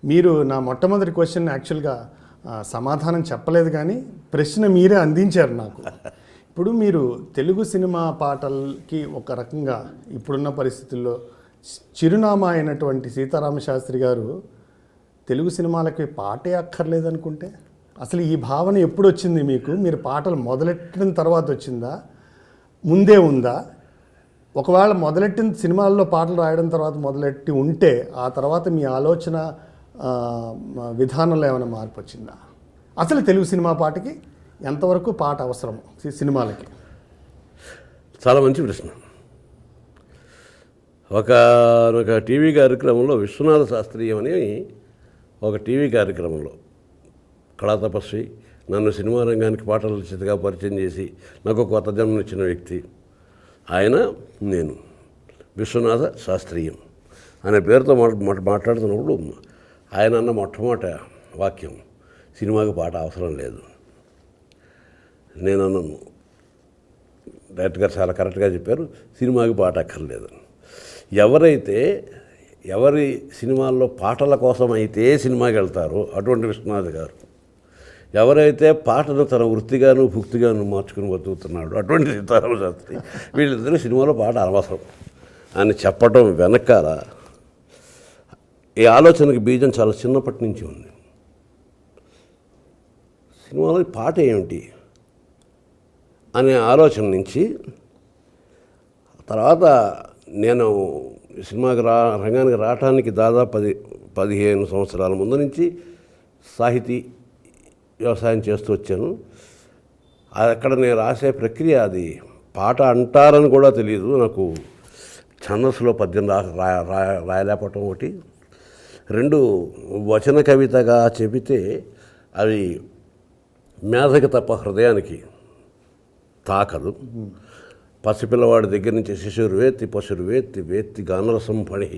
మీరు నా మొట్టమొదటి క్వశ్చన్ యాక్చువల్గా సమాధానం చెప్పలేదు, కానీ ప్రశ్న మీరే అందించారు నాకు. ఇప్పుడు మీరు తెలుగు సినిమా పాటలకి ఒక రకంగా ఇప్పుడున్న పరిస్థితుల్లో చిరునామా అయినటువంటి సీతారామ శాస్త్రి గారు తెలుగు సినిమాలకి పాటే అక్కర్లేదనుకుంటే, అసలు ఈ భావన ఎప్పుడు వచ్చింది మీకు? మీరు పాటలు మొదలెట్టిన తర్వాత వచ్చిందా, ముందే ఉందా? ఒకవేళ మొదలెట్టిన సినిమాల్లో పాటలు రాయడం తర్వాత మొదలెట్టి ఉంటే ఆ తర్వాత మీ ఆలోచన విధానంలో ఏమైనా మార్పు వచ్చిందా? అసలు తెలుగు సినిమా పాటకి ఎంతవరకు పాట అవసరం సినిమాలకి? చాలా మంచి ప్రశ్న. ఒక టీవీ కార్యక్రమంలో విశ్వనాథ శాస్త్రీయం అని ఒక టీవీ కార్యక్రమంలో కళాతపస్వి, నన్ను సినిమా రంగానికి పాటల రచయితగా పరిచయం చేసి నాకు కొత్త జన్మనిచ్చిన వ్యక్తి ఆయన. నేను విశ్వనాథ శాస్త్రీయం అనే పేరుతో మాట్లాడుతున్నప్పుడు ఆయన అన్న మొట్టమొదటి వాక్యం, సినిమాకి పాట అవసరం లేదు. నేను అన్నాను, డైరెక్టర్ గారు చాలా కరెక్ట్గా చెప్పారు, సినిమాకి పాట అక్కర్లేదు. ఎవరి సినిమాల్లో పాటల కోసం అయితే సినిమాకి వెళ్తారో అటువంటి విశ్వనాథ్ గారు, ఎవరైతే పాటను తన వృత్తిగాను భుక్తిగాను మార్చుకుని బతుకుతున్నాడు అటువంటి సీతారామ శాస్త్రి, వీళ్ళిద్దరూ సినిమాలో పాట అనవసరం అని చెప్పడం వెనకాల ఈ ఆలోచనకి బీజం చాలా చిన్నప్పటి నుంచి ఉంది. సినిమాలో పాట ఏమిటి అనే ఆలోచన నుంచి తర్వాత నేను సినిమాకి రంగానికి రావడానికి దాదాపు 15 సంవత్సరాల ముందు నుంచి సాహితీ వ్యవసాయం చేస్తూ వచ్చాను. అక్కడ నేను రాసే ప్రక్రియ అది పాట అంటారని కూడా తెలియదు నాకు. ఛందస్సులో పద్యం రాయలేపటం ఒకటి, 2 వచన కవితగా చెబితే అవి మేధకి తప్ప హృదయానికి తాకదు. పసిపిల్లవాడి దగ్గర నుంచి శిశుర్వేత్తి పశుర్వేత్తి వేత్తి గానరసం పణి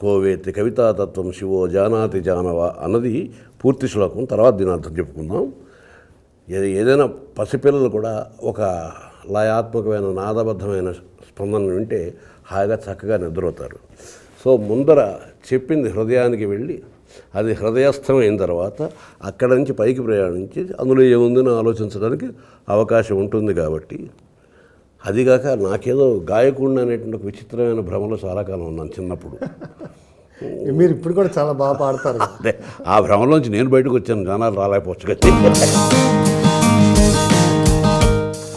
కోవేత్తి కవితాతత్వం శివో జానాతి జానవ అన్నది పూర్తి శ్లోకం. తర్వాత దీని అర్థం చెప్పుకుందాం. ఏదైనా పసిపిల్లలు కూడా ఒక లయాత్మకమైన నాదబద్ధమైన స్పందన వింటే హాయిగా చక్కగా నిద్రవుతారు. సో ముందర చెప్పింది హృదయానికి వెళ్ళి అది హృదయస్థం అయిన తర్వాత అక్కడి నుంచి పైకి ప్రయాణించి అందులో ఏముందని ఆలోచించడానికి అవకాశం ఉంటుంది. కాబట్టి అదిగాక నాకేదో గాయకుడిని అనేటువంటి ఒక విచిత్రమైన భ్రమలో చాలా కాలం ఉన్నాను చిన్నప్పుడు. మీరు ఇప్పుడు కూడా చాలా బాగా పాడతారు. అదే ఆ భ్రమలోంచి నేను బయటకు వచ్చాను, జనాలు రాలేకపోవచ్చు కదా.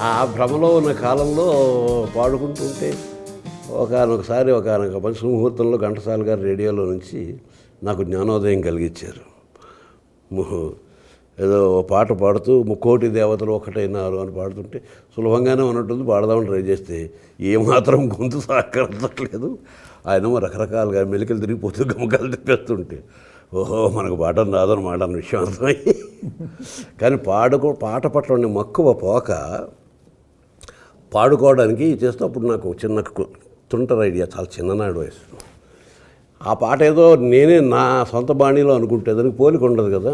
ఆ భ్రమలో ఉన్న కాలంలో పాడుకుంటుంటే ఒకసారి ఒక మంచి ముహూర్తంలో ఘంటసాల గారు రేడియోలో నుంచి నాకు జ్ఞానోదయం కలిగించారు. ఏదో పాట పాడుతూ ముక్కోటి దేవతలు ఒకటైనారు అని పాడుతుంటే సులభంగానే ఉన్నట్టుంది, పాడదామని ట్రై చేస్తే ఏమాత్రం గొంతు సహకరించట్లేదు. ఆయన రకరకాలుగా మెలికలు తిరిగిపోతూ గమకాలు తిప్పేస్తుంటే ఓహో మనకు పాట రాదన్నమాట అన్న విషయం అర్థమయ్యి, కానీ పాట పట్ల ఉండే మక్కువ పోక పాడుకోవడానికి చేస్తూ అప్పుడు నాకు చిన్న తుంటర ఐడియా, చాలా చిన్ననాడు వయసు. ఆ పాట ఏదో నేనే నా సొంత బాణీలో అనుకుంటే దానికి పోలిక ఉండదు కదా.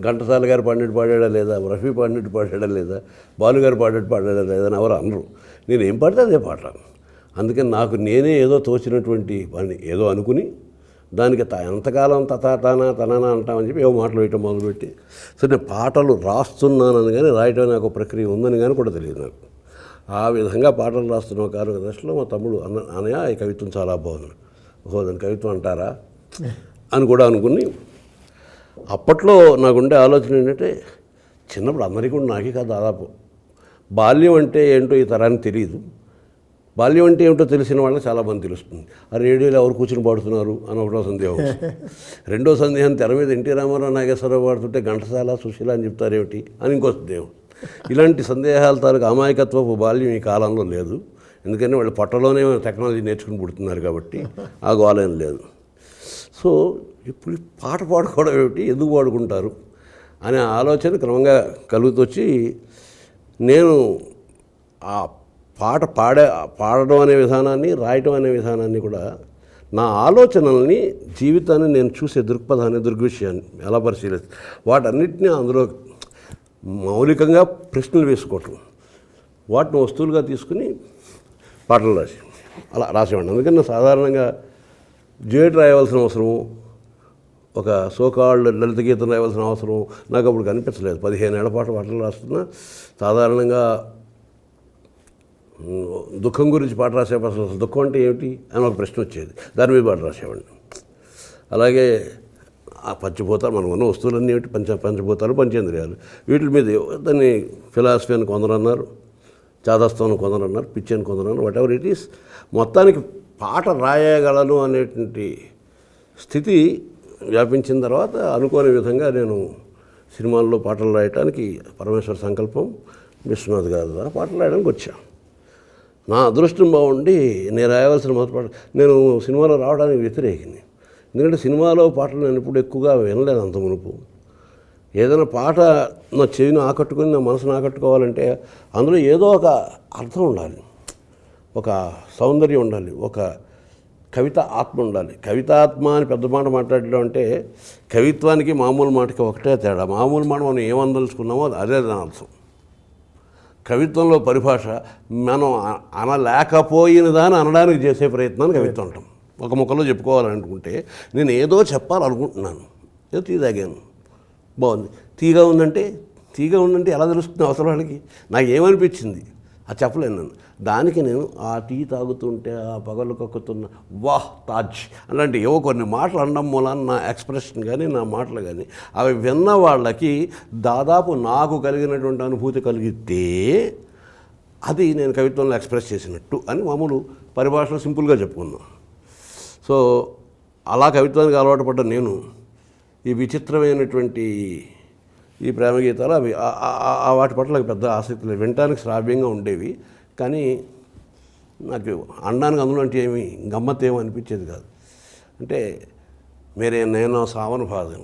ఘంటసాల గారు పాడినట్టు పాడాడా లేదా, రఫీ పాడినట్టు పాడాడా లేదా, బాలుగారు పాడినట్టు పాడాడా లేదా అని ఎవరు అనరు. నేను ఏం పాడితే అదే పాట. అందుకని నాకు నేనే ఏదో తోచినటువంటి పని ఏదో అనుకుని దానికి ఎంతకాలం తనానా అంటామని చెప్పి ఏవో మాటలు వేయటం మొదలుపెట్టి, సో నేను పాటలు రాస్తున్నానని కానీ రాయటం నాకు ప్రక్రియ ఉందని కానీ కూడా తెలియదు నాకు. ఆ విధంగా పాటలు రాస్తున్న ఒక దశలో మా తమ్ముడు అన్నయ్య ఈ కవిత్వం చాలా బాగుంది, ఓహో దాని కవిత్వం అంటారా అని కూడా అనుకుని, అప్పట్లో నాకుండే ఆలోచన ఏంటంటే చిన్నప్పుడు అందరికీ కూడా నాకే కాదు దాదాపు బాల్యం అంటే ఏంటో ఈ తరానికి తెలియదు. బాల్యం అంటే ఏమిటో తెలిసిన వాళ్ళకి చాలామంది తెలుస్తుంది. ఆ రేడియోలో ఎవరు కూర్చుని పాడుతున్నారు అని ఒకటో సందేహం. రెండో సందేహం, తెర మీద ఎన్టీ రామారావు నాగేశ్వరరావు పాడుతుంటే ఘంటసాల సుశీల అని చెప్తారేమిటి అని ఇంకో సందేహం. ఇలాంటి సందేహాల తాలూకు అమాయకత్వపు బాల్యం ఈ కాలంలో లేదు. ఎందుకంటే వాళ్ళు పట్టలోనే టెక్నాలజీ నేర్చుకుని పుడుతున్నారు కాబట్టి ఆ గోళం లేదు. సో ఇప్పుడు పాట పాడుకోవడం ఏమిటి, ఎందుకు పాడుకుంటారు అనే ఆలోచన క్రమంగా కలుగుతొచ్చి నేను ఆ పాట పాడడం అనే విధానాన్ని, రాయటం అనే విధానాన్ని కూడా నా ఆలోచనల్ని, జీవితాన్ని నేను చూసే దృక్పథాన్ని, దృగ్విషయాన్ని ఎలా పరిశీలిస్తాను, వాటన్నిటినీ అందులో మౌలికంగా ప్రశ్నలు వేసుకోవటం, వాటిని వస్తువులుగా తీసుకుని పాటలు అలా రాసేవాడిని. అందుకని సాధారణంగా డ్యూయెట్ రాయవలసిన అవసరము, ఒక సోకాళ్ళు లలిత గీతం రాయవలసిన అవసరం నాకు అప్పుడు కనిపించలేదు. 15 ఏళ్ల పాటు పాటలు రాస్తున్నా. సాధారణంగా దుఃఖం గురించి పాట రాసేప్పుడు అసలు దుఃఖం అంటే ఏమిటి అని ఒక ప్రశ్న వచ్చేది. దాని మీద పాట రాసేవాడిని. అలాగే ఆ పంచభూతాలు మనం ఉన్న వస్తువులన్నీ ఏమిటి, పంచభూతాలు పంచేంద్రియాలు, వీటి మీద దాన్ని ఫిలాసఫీ అని కొందరు అన్నారు, చాదస్తం అని కొందరు అన్నారు, పిచ్చి అని కొందరు అన్నారు, వాట్ ఎవర్ ఇట్ ఈస్. మొత్తానికి పాట రాయగలను అనేటువంటి స్థితి వ్యాపించిన తర్వాత అనుకోని విధంగా నేను సినిమాల్లో పాటలు రాయటానికి పరమేశ్వర సంకల్పం, విశ్వనాథ్ గారి ద్వారా పాటలు రాయడానికి వచ్చాను. నా అదృష్టం బాగుండి నేను రాయవలసిన మొదటి పాట, నేను సినిమాలో రావడానికి వ్యతిరేకిని. ఎందుకంటే సినిమాలో పాటలు నేను ఇప్పుడు ఎక్కువగా వినలేదు అంత మునుపు. ఏదైనా పాట నా చెవిని ఆకట్టుకొని నా మనసును ఆకట్టుకోవాలంటే అందులో ఏదో ఒక అర్థం ఉండాలి, ఒక సౌందర్యం ఉండాలి, ఒక కవిత ఆత్మ ఉండాలి. కవితాత్మ అని పెద్ద మాట మాట్లాడడం అంటే కవిత్వానికి మామూలు మాటకి ఒకటే తేడా. మామూలు మాట మనం ఏమందలుచుకున్నామో అదే దాని అర్థం. కవిత్వంలో పరిభాష మనం అనలేకపోయిన దాన్ని అనడానికి చేసే ప్రయత్నాన్ని కవిత్వం అంటాం. ఒక ముక్కలో చెప్పుకోవాలనుకుంటే నేను ఏదో చెప్పాలనుకుంటున్నాను, ఏదో టీ తాగాను, బాగుంది, తీగా ఉందంటే ఎలా తెలుస్తుంది అవసరం వాళ్ళకి? నాకు ఏమనిపించింది అది చెప్పలేను నేను. దానికి నేను ఆ టీ తాగుతుంటే ఆ పగలు కక్కుతున్న వాహ్ తాజ్ అలాంటి ఏవో కొన్ని మాటలు అనడం మూలాన నా ఎక్స్ప్రెషన్ కానీ నా మాటలు కానీ అవి విన్న వాళ్ళకి దాదాపు నాకు కలిగినటువంటి అనుభూతి కలిగితే అది నేను కవిత్వంలో ఎక్స్ప్రెస్ చేసినట్టు అని మామూలు పరిభాషలో సింపుల్గా చెప్పుకున్నాను. సో అలా కవిత్వానికి అలవాటు పడ్డ నేను ఈ విచిత్రమైనటువంటి ఈ ప్రేమ గీతాలు అవి వాటి పట్ల నాకు పెద్ద ఆసక్తి లేదు. వినటానికి శ్రావ్యంగా ఉండేవి, కానీ నాకు అనడానికి అందులో అంటే ఏమి గమ్మత్ ఏమో అనిపించేది కాదు. అంటే మేరే నేను శ్రావణ భాదం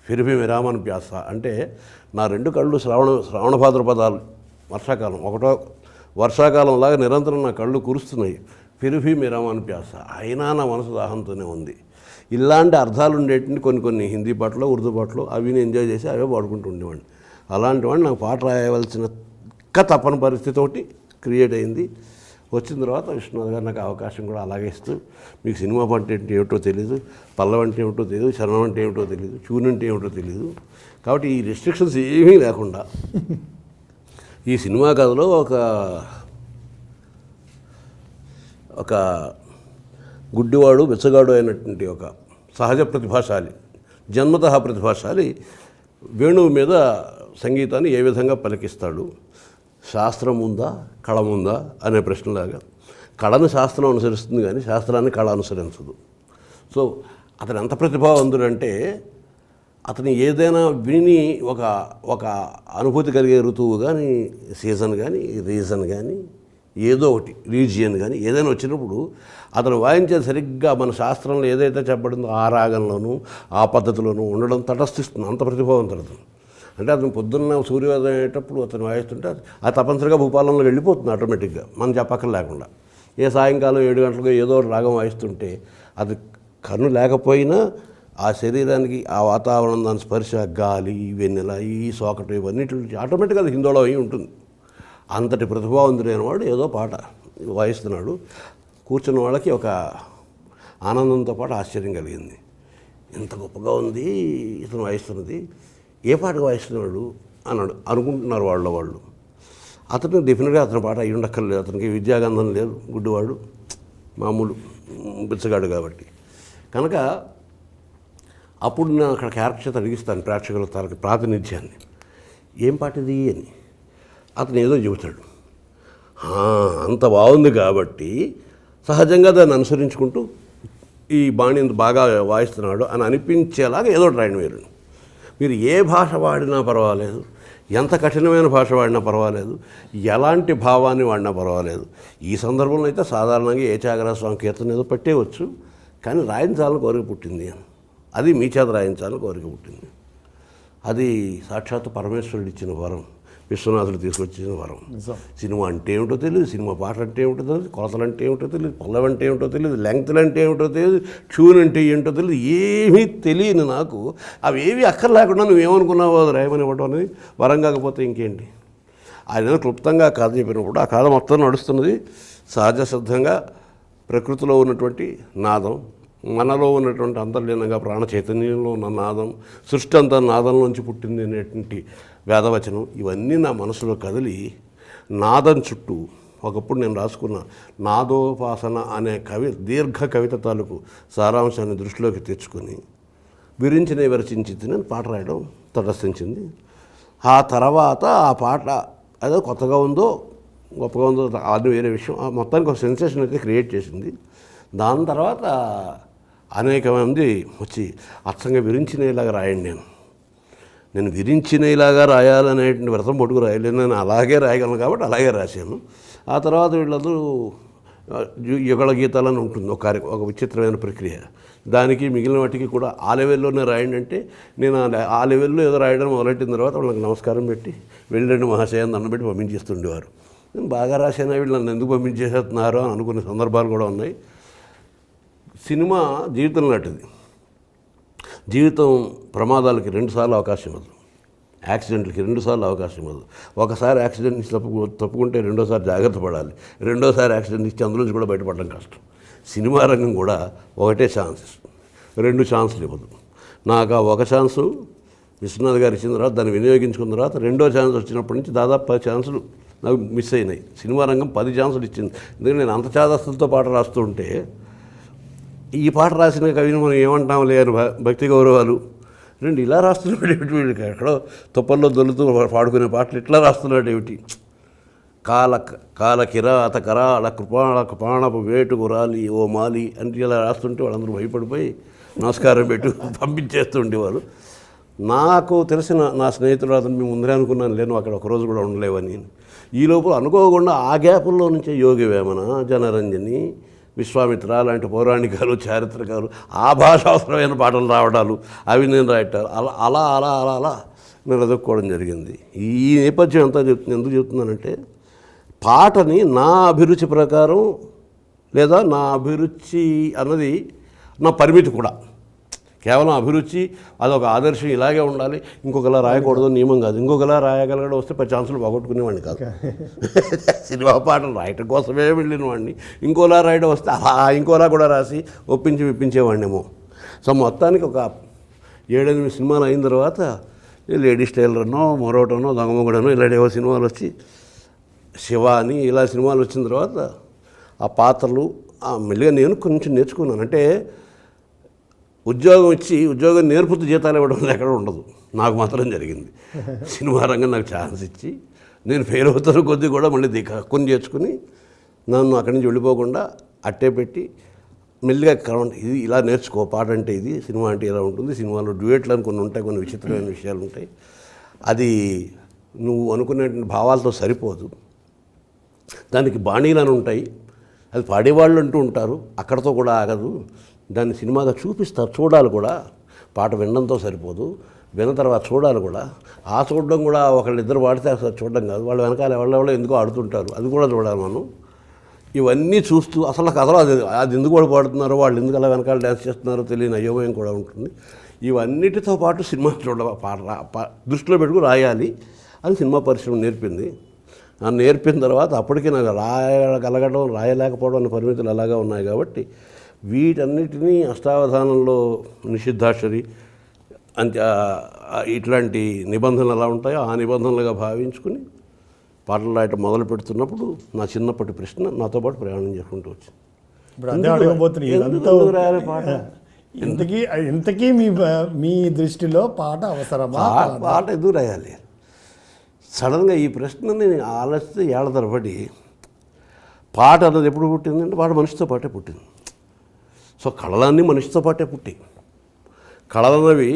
ఫిరిపి విరామన్ ప్యాస అంటే నా రెండు కళ్ళు శ్రావణ భాద్రపదాలు వర్షాకాలం వర్షాకాలంలాగా నిరంతరం నా కళ్ళు కురుస్తున్నాయి. ఫిరిపి విరామన్ ప్యాస అయినా నా మనసు దాహంతోనే ఉంది. ఇలాంటి అర్థాలు ఉండేటువంటి కొన్ని హిందీ పాటలు, ఉర్దూ పాటలు అవి నేను ఎంజాయ్ చేసి అవే పాడుకుంటూ ఉండేవాడిని. అలాంటి వాడిని నాకు పాట రాయవలసిన తప్పని పరిస్థితి ఒకటి క్రియేట్ అయింది. వచ్చిన తర్వాత విశ్వనాథ్ గారు నాకు అవకాశం కూడా అలాగే ఇస్తూ, మీకు సినిమా పాట అంటే ఏమిటో తెలియదు, పల్లవి అంటే ఏమిటో తెలియదు, చరణం అంటే ఏమిటో తెలియదు, ట్యూన్ అంటే ఏమిటో తెలియదు, కాబట్టి ఈ రెస్ట్రిక్షన్స్ ఏమీ లేకుండా ఈ సినిమా కథలో ఒక గుడ్డివాడు బిచ్చగాడు అయినటువంటి ఒక సహజ ప్రతిభాశాలి, జన్మతః ప్రతిభాశాలి వేణువు మీద సంగీతాన్ని ఏ విధంగా పలికిస్తాడు, శాస్త్రం ఉందా కళ ఉందా అనే ప్రశ్నలాగా కళను శాస్త్రం అనుసరిస్తుంది కానీ శాస్త్రాన్ని కళ అనుసరించదు. సో అతను ఎంత ప్రతిభావంతుడంటే అతను ఏదైనా విని ఒక అనుభూతి కలిగే ఋతువు కానీ, సీజన్ కానీ, రీజన్ కానీ, ఏదో ఒకటి రీజియన్ కానీ ఏదైనా వచ్చినప్పుడు అతను వాయించేది సరిగ్గా మన శాస్త్రంలో ఏదైతే చెప్పబడిందో ఆ రాగంలోనూ ఆ పద్ధతిలోనూ ఉండడం తటస్థిస్తుంది. అంత ప్రతిభావంతుడు అతను. అంటే అతను పొద్దున్న సూర్యోదయం అయ్యేటప్పుడు అతను వాయిస్తుంటే అది తప్పనిసరిగా భూపాలంలో వెళ్ళిపోతుంది ఆటోమేటిక్గా, మనం చెప్పక్కర్ లేకుండా. ఏ సాయంకాలం 7 గంటలకు ఏదో రాగం వాయిస్తుంటే అది కన్ను లేకపోయినా ఆ శరీరానికి ఆ వాతావరణం, దాని స్పర్శ, గాలి, వెన్నెల, ఈ సోకటి ఇవన్నిటి ఆటోమేటిక్గా అది హిందోళం అయి ఉంటుంది. అంతటి ప్రతిభావంతుడైన వాడు ఏదో పాట వాయిస్తున్నాడు. కూర్చున్న వాళ్ళకి ఒక ఆనందంతో పాటు ఆశ్చర్యం కలిగింది. ఎంత గొప్పగా ఉంది ఇతను వాయిస్తున్నది, ఏ పాటకు వాయిస్తున్నాడు అన్నాడు అనుకుంటున్నారు వాళ్ళు. అతను డెఫినెట్గా అతని పాట అయ్యి ఉండక్కర్లేదు, అతనికి విద్యాగంధం లేదు, గుడ్డివాడు, మామూలు బిచ్చగాడు కాబట్టి. కనుక అప్పుడు నేను అక్కడ క్యారెక్టర్ అడిగిస్తాను ప్రేక్షకుల తరగతి ప్రాతినిధ్యాన్ని, ఏం పాట ఇది అని. అతను ఏదో చెబుతాడు, అంత బాగుంది కాబట్టి సహజంగా దాన్ని అనుసరించుకుంటూ ఈ బాణి బాగా వాయిస్తున్నాడు అని అనిపించేలాగా ఏదో రాయండి. మీరు ఏ భాష వాడినా పర్వాలేదు, ఎంత కఠినమైన భాష వాడినా పర్వాలేదు, ఎలాంటి భావాన్ని వాడినా పర్వాలేదు. ఈ సందర్భంలో అయితే సాధారణంగా ఏ త్యాగరాజ స్వామి కీర్తన ఏదో పెట్టేవచ్చు, కానీ రాయించాలని కోరిక పుట్టింది, అది మీ చేత రాయించాలని కోరిక పుట్టింది. అది సాక్షాత్తు పరమేశ్వరుడు ఇచ్చిన వరం, విశ్వనాథుడు తీసుకొచ్చిన వరం. సినిమా అంటే ఏమిటో తెలియదు, సినిమా పాట అంటే ఏమిటో తెలియదు, కొలతలు అంటే ఏమిటో తెలియదు, పల్లవి అంటే ఏమిటో తెలియదు, లెంగ్త్లు అంటే ఏమిటో తెలియదు, ట్యూన్ అంటే ఏంటో తెలియదు, ఏమీ తెలియని నాకు అవి ఏవి అక్కర్లేకుండా నువ్వేమనుకున్నావో అది రాయమని ఇవ్వడం అనేది వరం కాకపోతే ఇంకేంటి. ఆయన క్లుప్తంగా కథ చెప్పినప్పుడు ఆ కథ మొత్తం నడుస్తున్నది సహజ సిద్ధంగా ప్రకృతిలో ఉన్నటువంటి నాదం, మనలో ఉన్నటువంటి అంతర్లీనంగా ప్రాణ చైతన్యంలో ఉన్న నాదం, సృష్టి అంతా నాదంలోంచి పుట్టింది అనేటువంటి వేదవచనం ఇవన్నీ నా మనసులో కదిలి నాదం చుట్టూ ఒకప్పుడు నేను రాసుకున్న నాదోపాసన అనే దీర్ఘ కవిత తాలూకు సారాంశాన్ని దృష్టిలోకి తెచ్చుకొని విరించినే విరచించింది నేను పాట రాయడం తటస్థించింది. ఆ తర్వాత ఆ పాట అదో కొత్తగా ఉందో గొప్పగా ఉందో అది వేరే విషయం. మొత్తానికి ఒక సెన్సేషన్ అయితే క్రియేట్ చేసింది. దాని తర్వాత అనేక మంది వచ్చి అచ్చంగా విరించినేలాగా రాయండి, నేను విరించినేలాగా రాయాలనేటువంటి వ్రతం పట్టుకు రాయలేను, నేను అలాగే రాయగలను కాబట్టి అలాగే రాశాను. ఆ తర్వాత వీళ్ళందరూ యుగళ గీతాలని ఉంటుంది ఒక విచిత్రమైన ప్రక్రియ. దానికి మిగిలిన వాటికి కూడా ఆ లెవెల్లోనే రాయండి అంటే నేను ఆ లెవెల్లో ఏదో రాయడం మొదలెట్టిన తర్వాత వాళ్ళకి నమస్కారం పెట్టి వెళ్ళండి మహాశయం దండం పెట్టి పంపించేస్తుండేవారు. నేను బాగా రాశాను, వీళ్ళు నన్ను ఎందుకు పంపించేస్తున్నారు అని అనుకునే సందర్భాలు కూడా ఉన్నాయి. సినిమా జీవితం లాంటిది. జీవితం ప్రమాదాలకి 2 సార్లు అవకాశం ఇవ్వదు, యాక్సిడెంట్లకి 2 సార్లు అవకాశం ఇవ్వదు. ఒకసారి యాక్సిడెంట్ నుంచి తప్పుకుంటే రెండోసారి జాగ్రత్త పడాలి, రెండోసారి యాక్సిడెంట్ ఇచ్చి అందులోంచి కూడా బయటపడడం కష్టం. సినిమా రంగం కూడా ఒకటే ఛాన్స్ ఇస్తుంది, 2 ఛాన్సులు ఇవ్వదు. నాకు ఆ ఒక ఛాన్సు విశ్వనాథ్ గారు ఇచ్చిన తర్వాత దాన్ని వినియోగించుకున్న తర్వాత రెండో ఛాన్స్ వచ్చినప్పటి నుంచి దాదాపు 10 ఛాన్సులు నాకు మిస్ అయినాయి. సినిమా రంగం 10 ఛాన్సులు ఇచ్చింది. ఎందుకంటే నేను అంత చాదస్తులతో పాట రాస్తూ ఉంటే ఈ పాట రాసిన కవిని మనం ఏమంటాం లేరు భక్తి గౌరవాలు రెండు ఇలా రాస్తున్నాడు ఏమిటి, వీడికి ఎక్కడో తుప్పల్లో దొల్లుతూ పాడుకునే పాటలు ఇట్లా రాస్తున్నాడు ఏమిటి, కాల కిరాత కరాళ కృపాణ కృపాణపు వేటుకు రాలి ఓ మాలి అంటే ఇలా రాస్తుంటే వాళ్ళందరూ భయపడిపోయి నమస్కారం పెట్టి పంపించేస్తూ ఉండేవారు. నాకు తెలిసిన నా స్నేహితుడు అతను మేము ముందరే అనుకున్నాను లేను అక్కడ ఒకరోజు కూడా ఉండలేవని. ఈ లోపల అనుకోకుండా ఆ గ్యాపుల్లో నుంచే యోగి వేమన, జనరంజని, విశ్వామిత్ర లాంటి పౌరాణికాలు, చారిత్రకాలు, ఆ భాషావసరమైన పాటలు రావడాలు, అవి నేను రాయటాలు అలా అలా అలా అలా నేను ఎదుర్కోవడం జరిగింది. ఈ నేపథ్యం అంతా ఎందుకు చెప్తున్నానంటే పాటని నా అభిరుచి ప్రకారం లేదా నా అభిరుచి అన్నది నా పరిమితి కూడా. కేవలం అభిరుచి అదొక ఆదర్శం ఇలాగే ఉండాలి, ఇంకొకలా రాయకూడదు నియమం కాదు. ఇంకొకలా రాయగలగడం వస్తే 10 ఛాన్సులు పోగొట్టుకునేవాడిని కాదు. సినిమా పాటలు రాయటం కోసమే వెళ్ళిన వాడిని ఇంకోలా రాయడం వస్తే అలా ఇంకోలా కూడా రాసి మెప్పించేవాడినేమో. సో మొత్తానికి ఒక 7-8 సినిమాలు అయిన తర్వాత లేడీస్ టైలర్నో మరోటనో దొంగమొగుడనో ఇలాంటివో సినిమాలు వచ్చి శివ అని ఇలా సినిమాలు వచ్చిన తర్వాత ఆ పాత్రలు మెల్లిగా నేను కొంచెం నేర్చుకున్నాను. అంటే ఉద్యోగం ఇచ్చి ఉద్యోగం నేర్పుతూ జీతాలు ఇవ్వడం ఎక్కడ ఉండదు, నాకు మాత్రం జరిగింది. సినిమా రంగం నాకు ఛాన్స్ ఇచ్చి నేను ఫెయిల్ అవుతున్న కొద్దీ కూడా మళ్ళీ హక్కుని చేర్చుకుని నన్ను అక్కడి నుంచి వెళ్ళిపోకుండా అట్టే పెట్టి మెల్లిగా ఇది ఇలా నేర్చుకో, పాట అంటే ఇది, సినిమా అంటే ఇలా ఉంటుంది, సినిమాలో డ్యూయెట్లు అని కొన్ని ఉంటాయి, కొన్ని విచిత్రమైన విషయాలు ఉంటాయి, అది నువ్వు అనుకునే భావాలతో సరిపోదు, దానికి బాణీలను ఉంటాయి, అది పాడేవాళ్ళు అంటూ ఉంటారు, అక్కడతో కూడా ఆగదు, దాన్ని సినిమాగా చూపిస్తారు, చూడాలి కూడా, పాట వినడంతో సరిపోదు, విన్న తర్వాత చూడాలి కూడా, ఆ చూడడం కూడా ఒకళ్ళిద్దరు పాడితే అసలు చూడడం కాదు, వాళ్ళు వెనకాల ఎవరెవరో ఎందుకో ఆడుతుంటారు, అది కూడా చూడాలి మనం. ఇవన్నీ చూస్తూ అసలు కథలో అది ఎందుకు కూడా పాడుతున్నారో, వాళ్ళు ఎందుకు అలా వెనకాల డ్యాన్స్ చేస్తున్నారో తెలియని అయోమయం కూడా ఉంటుంది. ఇవన్నిటితో పాటు సినిమా దృష్టిలో పెట్టుకుని రాయాలి అని సినిమా పరిశ్రమ నేర్పింది. నేర్పిన తర్వాత అప్పటికి నాకు రాయగలగడం రాయలేకపోవడం అనే పరిమితులు అలాగా ఉన్నాయి. కాబట్టి వీటన్నిటినీ అష్టావధానంలో నిషిద్ధాక్షరి అంతే ఇట్లాంటి నిబంధనలు ఎలా ఉంటాయో ఆ నిబంధనలుగా భావించుకుని పాటలు రాయటం మొదలు పెడుతున్నప్పుడు నా చిన్నప్పటి ప్రశ్న నాతో పాటు ప్రయాణం చేసుకుంటూ వచ్చింది. ఇంతకీ మీ దృష్టిలో పాట అవసరమా? పాట ఎందుకు రాయాలి? సడన్గా ఈ ప్రశ్నని ఆలోచిస్తే ఏళ్ల తరబడి పాట అన్నది ఎప్పుడు పుట్టిందంటే పాట మనిషితో పాటే పుట్టింది. సో కళలన్నీ మనిషితో పాటే పుట్టి, కళలన్నవి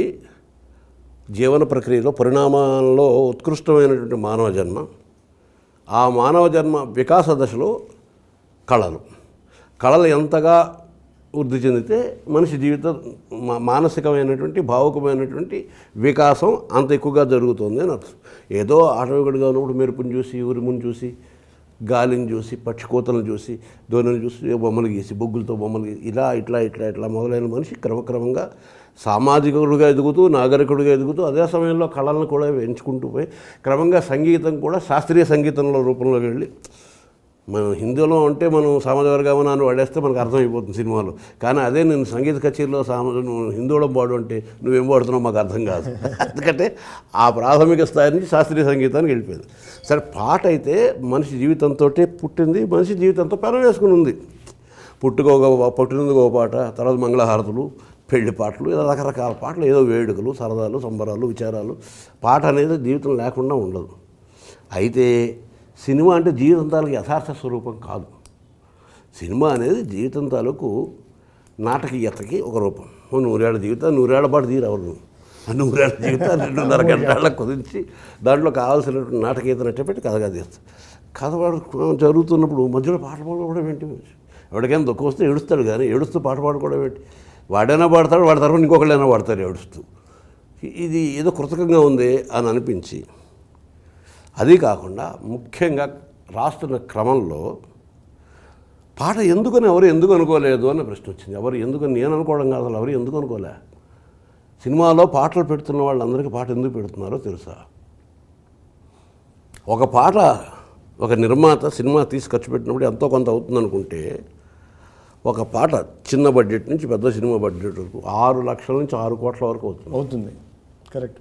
జీవన ప్రక్రియలో పరిణామాల్లో ఉత్కృష్టమైనటువంటి మానవ జన్మ. ఆ మానవ జన్మ వికాస దశలో కళలు ఎంతగా వృద్ధి చెందితే మనిషి జీవితం మానసికమైనటువంటి భావుకమైనటువంటి వికాసం అంత ఎక్కువగా జరుగుతుంది అని అర్థం. ఏదో ఆటవికుడిగా ఉన్నప్పుడు మెరుపుని చూసి ఉరుముని చూసి గాలిని చూసి పక్షి కోతలను చూసి ధోనిని చూసి బొమ్మలు గీసి బొగ్గులతో బొమ్మలు గీసి ఇలా ఇట్లా ఇట్లా ఇట్లా మొదలైన మనిషి క్రమక్రమంగా సామాజికుడిగా ఎదుగుతూ నాగరికుడిగా ఎదుగుతూ అదే సమయంలో కళలను కూడా ఎంచుకుంటూ పోయి క్రమంగా సంగీతం కూడా శాస్త్రీయ సంగీతంలో రూపంలోకి వెళ్ళి మనం హిందీలో అంటే మనం సామాజిక వర్గమనాన్ని వాడేస్తే మనకు అర్థమైపోతుంది సినిమాలో. కానీ అదే నేను సంగీత కచేరీలో నువ్వు హిందీలో పాడు అంటే నువ్వేం పాడుతున్నావు మాకు అర్థం కాదు. ఎందుకంటే ఆ ప్రాథమిక స్థాయి నుంచి శాస్త్రీయ సంగీతానికి వెళ్ళిపోయింది. సరే, పాట అయితే మనిషి జీవితంతో పుట్టింది, మనిషి జీవితంతో పెనవేసుకుని ఉంది. పుట్టినందుకు ఒక పాట, తర్వాత మంగళహారతులు, పెళ్లి పాటలు, ఇలా రకరకాల పాటలు, ఏదో వేడుకలు, సరదాలు, సంబరాలు, విచారాలు. పాట అనేది జీవితం లేకుండా ఉండదు. అయితే సినిమా అంటే జీవితాలకు యథార్థ స్వరూపం కాదు. సినిమా అనేది జీవితం తాలూకు నాటకీయతకి ఒక రూపం. 100 ఏళ్ల జీవితం 100 ఏళ్ల పాటు తీరవరు. 100 ఏళ్ల జీవితాన్ని 2.5 గంటలకు కుదించి దాంట్లో కావాల్సినటువంటి నాటకీయతను అట్టపెట్టి కథగా తీస్తారు. కథ జరుగుతున్నప్పుడు మధ్యలో పాట పాడుకోవడం ఏంటి? ఎవరికైనా దుఃఖం వస్తే ఏడుస్తాడు, కానీ ఏడుస్తూ పాట పాడుకోవడం ఏంటి? వాడైనా పాడతాడు, వాడి తరఫున ఇంకొకళ్ళైనా పాడతారు ఏడుస్తూ. ఇది ఏదో కృతకంగా ఉంది అని అనిపించి, అది కాకుండా ముఖ్యంగా రాస్తున్న క్రమంలో పాట ఎవరు ఎందుకు అనుకోలేదు అన్న ప్రశ్న వచ్చింది. ఎవరు ఎందుకని నేను అనుకోవడం కాదు, ఎవరు ఎందుకు అనుకోలే. సినిమాలో పాటలు పెడుతున్న వాళ్ళందరికీ పాట ఎందుకు పెడుతున్నారో తెలుసా? ఒక పాట ఒక నిర్మాత సినిమా తీసి ఖర్చు పెట్టినప్పుడు ఎంతో కొంత అవుతుంది అనుకుంటే, ఒక పాట చిన్న బడ్జెట్ నుంచి పెద్ద సినిమా బడ్జెట్ వరకు 6 లక్షల నుంచి 6 కోట్ల వరకు అవుతుంది. కరెక్ట్.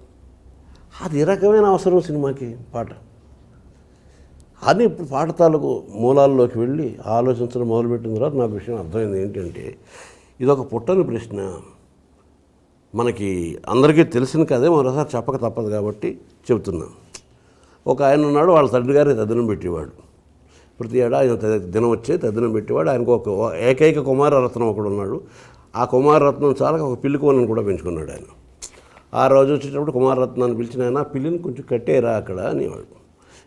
అది ఏ రకమైన అవసరం సినిమాకి పాట అని ఇప్పుడు పాట తాలూకు మూలాల్లోకి వెళ్ళి ఆలోచించడం మొదలుపెట్టిన తర్వాత నాకు విషయం అర్థమైంది. ఏంటంటే ఇదొక పుట్టని ప్రశ్న. మనకి అందరికీ తెలిసిన కదే మరోసారి చెప్పక తప్పదు కాబట్టి చెబుతున్నాం. ఒక ఆయన ఉన్నాడు, వాళ్ళ తండ్రి గారి తద్దినం పెట్టేవాడు. ప్రతి ఏడా ఆయన దినం వచ్చే తద్దినం పెట్టేవాడు. ఆయనకు ఒక ఏకైక కుమారరత్నం ఒకడు ఉన్నాడు. ఆ కుమారరత్నం చాలా ఒక పిల్లి కోనను కూడా పెంచుకున్నాడు ఆయన. ఆ రోజు వచ్చేటప్పుడు కుమారరత్నాన్ని పిలిచిన ఆయన, పిల్లిని కొంచెం కట్టేరా అక్కడ అనేవాడు.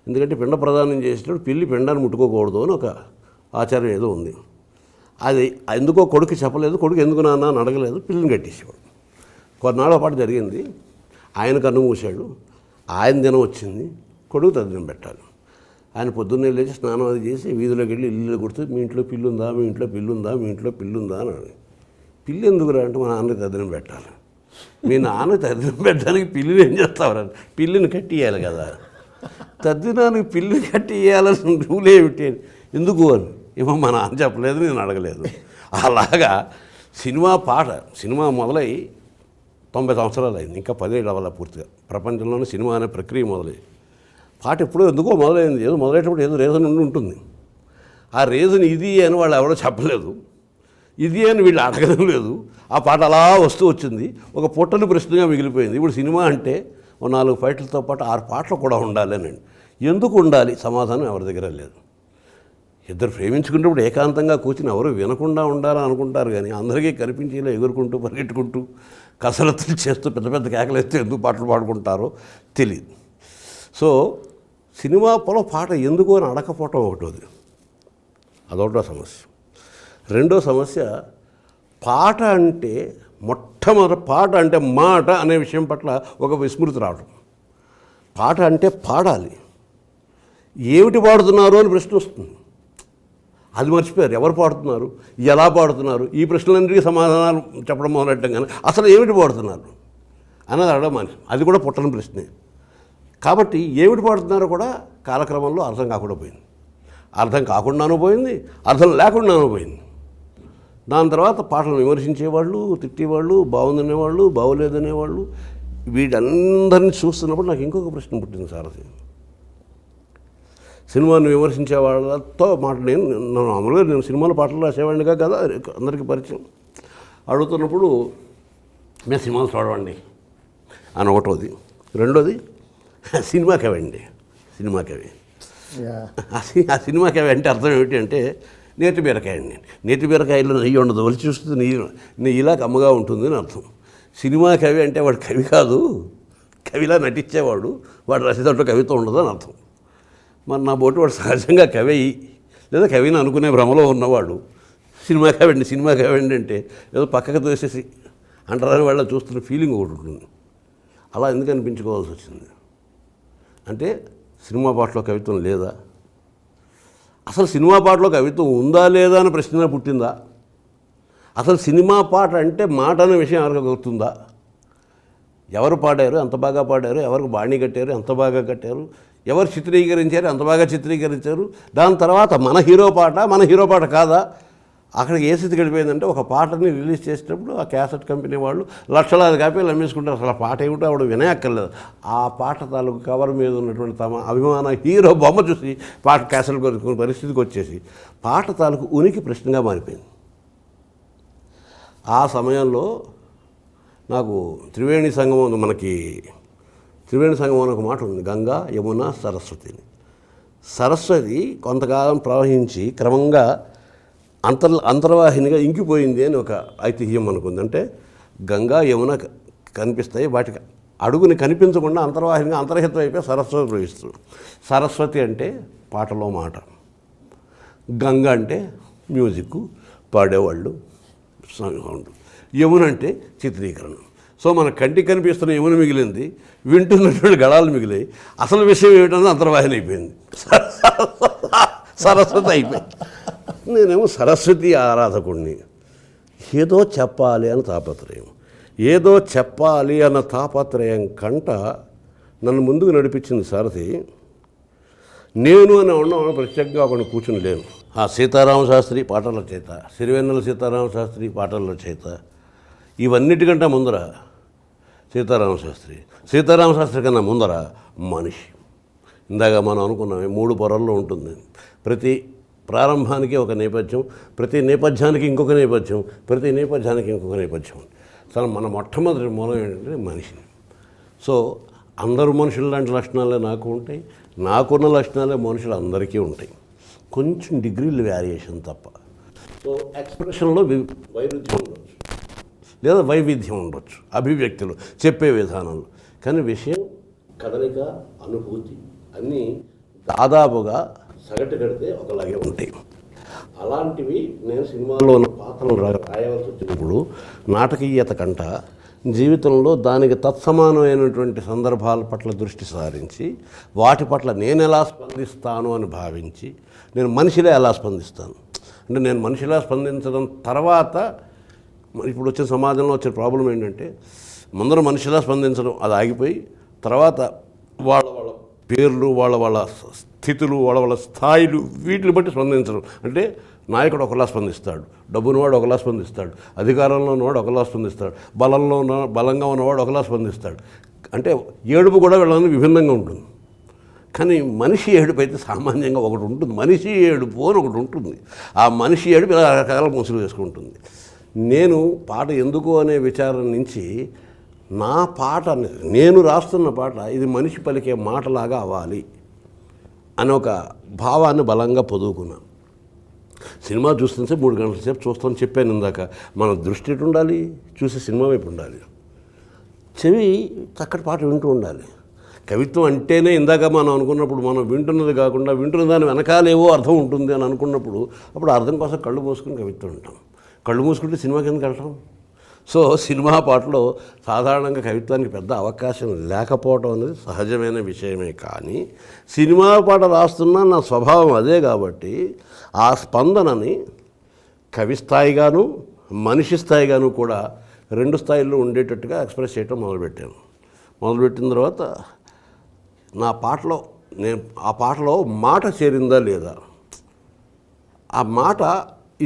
ఎందుకంటే పిండ ప్రదానం చేసేటప్పుడు పిల్లి పిండాన్ని ముట్టుకోకూడదు అని ఒక ఆచారం ఏదో ఉంది. అది ఎందుకో కొడుకు చెప్పలేదు. కొడుకు ఎందుకు నాన్న అని అడగలేదు. పిల్లిని కట్టేసేవాడు. కొన్నాళ్ళ పాటు జరిగింది. ఆయన కన్ను మూసాడు. ఆయన దినం వచ్చింది. కొడుకు తద్దినం పెట్టాలి. ఆయన పొద్దున్నే లేచి స్నానం అది చేసి వీధిలోకి వెళ్ళి ఇల్లు కొడుతూ, మీ ఇంట్లో పిల్లుందా, మీ ఇంట్లో పిల్లుందా, మీ ఇంట్లో పిల్లుందా అని అడిగి, పిల్లి ఎందుకురా అంటే, మా నాన్నకి తద్దినం పెట్టాలి. మీ నాన్న తద్దినం పెట్టడానికి పిల్లిని ఏం చేస్తావరా? పిల్లిని కట్టియాలి కదా. తద్దినానికి పిల్లిని కట్టియాలని రూల్ ఏమిటి? ఎందుకు అని ఏమో మా నాన్న చెప్పలేదు, నేను అడగలేదు. అలాగా సినిమా మొదలై 90 సంవత్సరాలు అయింది. ఇంకా 10 ఏళ్ళు అవ్వాలి పూర్తిగా. ప్రపంచంలోనే సినిమా అనే ప్రక్రియ మొదలైంది. పాట ఎప్పుడో ఎందుకో మొదలైంది. ఏదో మొదలయ్యేటప్పుడు ఏదో రీజన్ ఉంటుంది. ఆ రీజన్ ఇది అని వాళ్ళు ఎవరో చెప్పలేదు, ఇది అని వీళ్ళు అడగడం లేదు. ఆ పాట అలా వస్తూ వచ్చింది. ఒక పుట్టని ప్రశ్నగా మిగిలిపోయింది. ఇప్పుడు సినిమా అంటే 4 ఫైట్లతో పాటు 6 పాటలు కూడా ఉండాలి అనండి. ఎందుకు ఉండాలి? సమాధానం ఎవరి దగ్గర లేదు. ఇద్దరు ప్రేమించుకున్నప్పుడు ఏకాంతంగా కూర్చుని ఎవరు వినకుండా ఉండాలని అనుకుంటారు, కానీ అందరికీ కనిపించేలా ఎగురుకుంటూ పరిగెట్టుకుంటూ కసరత్తులు చేస్తూ పెద్ద పెద్ద కేకలేస్తూ ఎందుకు పాటలు పాడుకుంటారో తెలియదు. సో సినిమాలో పాట ఎందుకు అని అడగకపోవటం ఒకటోది, అదొకటో సమస్య. రెండో సమస్య, పాట అంటే మొట్టమొదటి పాట అంటే మాట అనే విషయం పట్ల ఒక విస్మృతి రావడం. పాట అంటే పాడాలి, ఏమిటి పాడుతున్నారు అని ప్రశ్న వస్తుంది. అది మర్చిపోయారు. ఎవరు పాడుతున్నారు, ఎలా పాడుతున్నారు, ఈ ప్రశ్నలన్నిటికీ సమాధానాలు చెప్పడం మొదలెట్టం, కానీ అసలు ఏమిటి పాడుతున్నారు అన్నది అడగడం మానేసి, అది కూడా పుట్టని ప్రశ్నే. కాబట్టి ఏమిటి పాడుతున్నారో కూడా కాలక్రమంలో అర్థం కాకుండా పోయింది. అర్థం కాకుండానూ పోయింది, అర్థం లేకుండానూ పోయింది. దాని తర్వాత పాటలు విమర్శించేవాళ్ళు, తిట్టేవాళ్ళు, బాగుందనేవాళ్ళు, బాగోలేదనేవాళ్ళు, వీటందరినీ చూస్తున్నప్పుడు నాకు ఇంకొక ప్రశ్న పుట్టింది. సారథి సినిమాను విమర్శించే వాళ్ళతో మామూలుగా నేను సినిమాలో పాటలు రాసేవాడినిగా కదా, అందరికీ పరిచయం. అడుగుతున్నప్పుడు మేము సినిమాలు చూడవండి అని ఒకటోది. రెండోది, సినిమా కవి అండి, సినిమా కవి. ఆ సినిమా కవి అంటే అర్థం ఏమిటి అంటే, నేతి బీరకాయ అండి. నేతి బీరకాయలో నెయ్యి ఉండదు, ఒలిచి చూస్తుంది నెయ్యిలా కమ్మగా ఉంటుంది అని అర్థం. సినిమా కవి అంటే వాడు కవి కాదు, కవిలా నటించేవాడు, వాడు రచయితలో కవిత్వం ఉండదు అని అర్థం. మరి నా బోటు వాడు సహజంగా కవి లేదా కవిని అనుకునే భ్రమలో ఉన్నవాడు సినిమా కవి అండి అంటే ఏదో పక్కకు తోసేసి అంటారని వాళ్ళ చూస్తున్న ఫీలింగ్ ఒకటి ఉంటుంది. అలా ఎందుకు అనిపించుకోవాల్సి వచ్చింది అంటే, సినిమా పాటలో కవిత్వం లేదా? అసలు సినిమా పాటలో కవిత్వం ఉందా లేదా అని ప్రశ్న పుట్టిందా? అసలు సినిమా పాట అంటే మాట అనే విషయం ఎవరికి గుర్తుందా? ఎవరు పాడారు, ఎంత బాగా పాడారు, ఎవరికి బాణీ కట్టారు, ఎంత బాగా కట్టారు, ఎవరు చిత్రీకరించారు, ఎంత బాగా చిత్రీకరించారు. దాని తర్వాత మన హీరో పాట కాదా, అక్కడికి ఏ స్థితి గడిపోయిందంటే ఒక పాటని రిలీజ్ చేసేటప్పుడు ఆ క్యాసెట్ కంపెనీ వాళ్ళు లక్షలాది కాపీలు అమ్మేసుకుంటారు. అసలు ఆ పాట ఏమిటో ఆవిడ వినయక్కర్లేదు. ఆ పాట తాలూకు కవర్ మీద ఉన్నటువంటి తమ అభిమాన హీరో బొమ్మ చూసి పాట క్యాసెట్ కొనుక్కునే పరిస్థితికి వచ్చేసి పాట తాలూకు ఉనికి ప్రశ్నగా మారిపోయింది. ఆ సమయంలో నాకు త్రివేణి సంగమం అని ఒక మాట ఉంది, గంగా యమున సరస్వతిని. సరస్వతి కొంతకాలం ప్రవహించి క్రమంగా అంతర్వాహినిగా ఇంకిపోయింది అని ఒక ఐతిహ్యం అనుకుంది. అంటే గంగా యమున కనిపిస్తాయి, వాటికి అడుగుని కనిపించకుండా అంతర్వాహినిగా అంతర్హితం అయిపోయి సరస్వతి ప్రవహిస్తుంది. సరస్వతి అంటే పాటలో మాట, గంగ అంటే మ్యూజిక్ పాడేవాళ్ళు సౌండ్, యమున అంటే చిత్రీకరణ. సో మన కంటికి కనిపిస్తున్న యమున మిగిలింది, వింటున్నటువంటి గళాలు మిగిలాయి. అసలు విషయం ఏమిటన్నది అంతర్వాహిని అయిపోయింది, సరస్వతి అయిపోయింది. నేనేమో సరస్వతి ఆరాధకుడిని. ఏదో చెప్పాలి అన్న తాపత్రయం కంట నన్ను ముందుకు నడిపించింది సారథి. నేను అని ఉన్నాను, ప్రత్యేకంగా ఒకరిని కూర్చుని లేను. ఆ సీతారామ శాస్త్రి పాటల చేత, సిరివెన్నెల సీతారామ శాస్త్రి పాటల చేత, ఇవన్నిటికంటే ముందర సీతారామ శాస్త్రి కన్నా ముందర మనిషి. ఇందాక మనం అనుకున్నామే 3 పొరల్లో ఉంటుంది. ప్రతి ప్రారంభానికి ఒక నేపథ్యం, ప్రతి నేపథ్యానికి ఇంకొక నేపథ్యం, ప్రతి నేపథ్యానికి ఇంకొక నేపథ్యం. అసలు మన మొట్టమొదటి మూలం ఏంటంటే మనిషి. సో అందరూ మనుషులు లాంటి లక్షణాలే నాకు ఉంటాయి, నాకున్న లక్షణాలే మనుషులు అందరికీ ఉంటాయి, కొంచెం డిగ్రీలు వేరియేషన్ తప్ప. సో ఎక్స్ప్రెషన్లో వైరుధ్యం ఉండొచ్చు, లేదా వైవిధ్యం ఉండొచ్చు, అభివ్యక్తులు చెప్పే విధానంలో. కానీ విషయం, కదలిక, అనుభూతి అన్నీ దాదాపుగా సగటు కడితే ఒకలాగే ఉంటాయి. అలాంటివి నేను సినిమాలో ఉన్న పాత్రలు రాయవలసి వచ్చినప్పుడు నాటకీయత కంట జీవితంలో దానికి తత్సమానమైనటువంటి సందర్భాల పట్ల దృష్టి సారించి వాటి పట్ల నేను ఎలా స్పందిస్తాను అని భావించి, నేను మనిషిలా ఎలా స్పందిస్తాను అంటే, నేను మనిషిలా స్పందించడం తర్వాత ఇప్పుడు వచ్చిన సమాజంలో వచ్చే ప్రాబ్లం ఏంటంటే, ముందర మనిషిలా స్పందించడం అది ఆగిపోయి, తర్వాత వాళ్ళ పేర్లు, వాళ్ళ స్థితులు, వాళ్ళ స్థాయిలు, వీటిని బట్టి స్పందించడం. అంటే నాయకుడు ఒకలా స్పందిస్తాడు, డబ్బున్నవాడు ఒకలా స్పందిస్తాడు, అధికారంలో ఉన్నవాడు ఒకలా స్పందిస్తాడు, బలంగా ఉన్నవాడు ఒకలా స్పందిస్తాడు. అంటే ఏడుపు కూడా వీళ్ళని విభిన్నంగా ఉంటుంది. కానీ మనిషి ఏడుపు అయితే సామాన్యంగా ఒకటి ఉంటుంది, మనిషి ఏడుపు అని ఒకటి ఉంటుంది. ఆ మనిషి ఏడుపు ఇలా రకరకాల ముసులు వేసుకుంటుంది. నేను పాట ఎందుకు అనే విచారం నుంచి నా పాట, నేను రాస్తున్న పాట ఇది మనిషి పలికే మాటలాగా అవ్వాలి అని ఒక భావాన్ని బలంగా పొదువుకున్నాను. సినిమా చూస్తుంటే 3 గంటల సేపు చూస్తాను, చెప్పాను ఇందాక. మన దృష్టి ఎటు ఉండాలి, చూసే సినిమా వైపు ఉండాలి, చెవి చక్కటి పాట వింటూ ఉండాలి. కవిత్వం అంటేనే ఇందాక మనం అనుకున్నప్పుడు, మనం వింటున్నది కాకుండా వింటున్న దాని వెనకాలేవో అర్థం ఉంటుంది అని అనుకున్నప్పుడు, అప్పుడు అర్థం కోసం కళ్ళు మూసుకుని కవిత్వం ఉంటాం. కళ్ళు మూసుకుంటే సినిమాకి ఎందుకు వెళ్తాం? సో సినిమా పాటలో సాధారణంగా కవిత్వానికి పెద్ద అవకాశం లేకపోవడం అనేది సహజమైన విషయమే. కానీ సినిమా పాట రాస్తున్నా నా స్వభావం అదే కాబట్టి ఆ స్పందనని కవి స్థాయిగాను మనిషి స్థాయిగాను కూడా 2 స్థాయిల్లో ఉండేటట్టుగా ఎక్స్ప్రెస్ చేయటం మొదలుపెట్టిన తర్వాత ఆ పాటలో మాట చేరిందా లేదా, ఆ మాట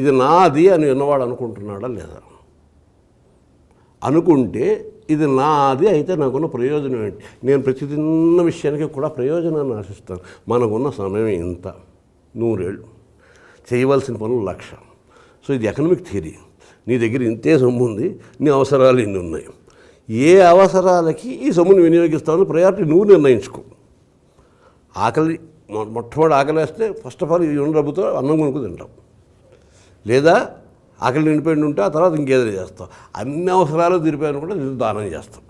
ఇది నాది అని విన్నవాడు అనుకుంటున్నాడా లేదా, అనుకుంటే ఇది నాది అయితే నాకున్న ప్రయోజనం ఏంటి? నేను ప్రతి చిన్న విషయానికి కూడా ప్రయోజనాన్ని ఆశిస్తాను. మనకున్న సమయం ఇంత, 100 ఏళ్ళు, చేయవలసిన పనులు 1,00,000. సో ఇది ఎకనామిక్ థియరీ. నీ దగ్గర ఇంతే సొమ్ము ఉంది, నీ అవసరాలు ఇన్ని ఉన్నాయి. ఏ అవసరాలకి ఈ సొమ్ముని వినియోగిస్తామని ప్రయారిటీ నువ్వు నిర్ణయించుకో. మొట్టమొదటి ఆకలి వేస్తే ఫస్ట్ ఆఫ్ ఆల్ ఈ 2 డబ్బుతో అన్నం కొనుక్కు తింటాం, లేదా ఆకలి నిండిపోయి ఉంటే ఆ తర్వాత ఇంకేదో చేస్తాం. అన్ని అవసరాలు తీరిపోయాను కూడా దానం చేస్తాం.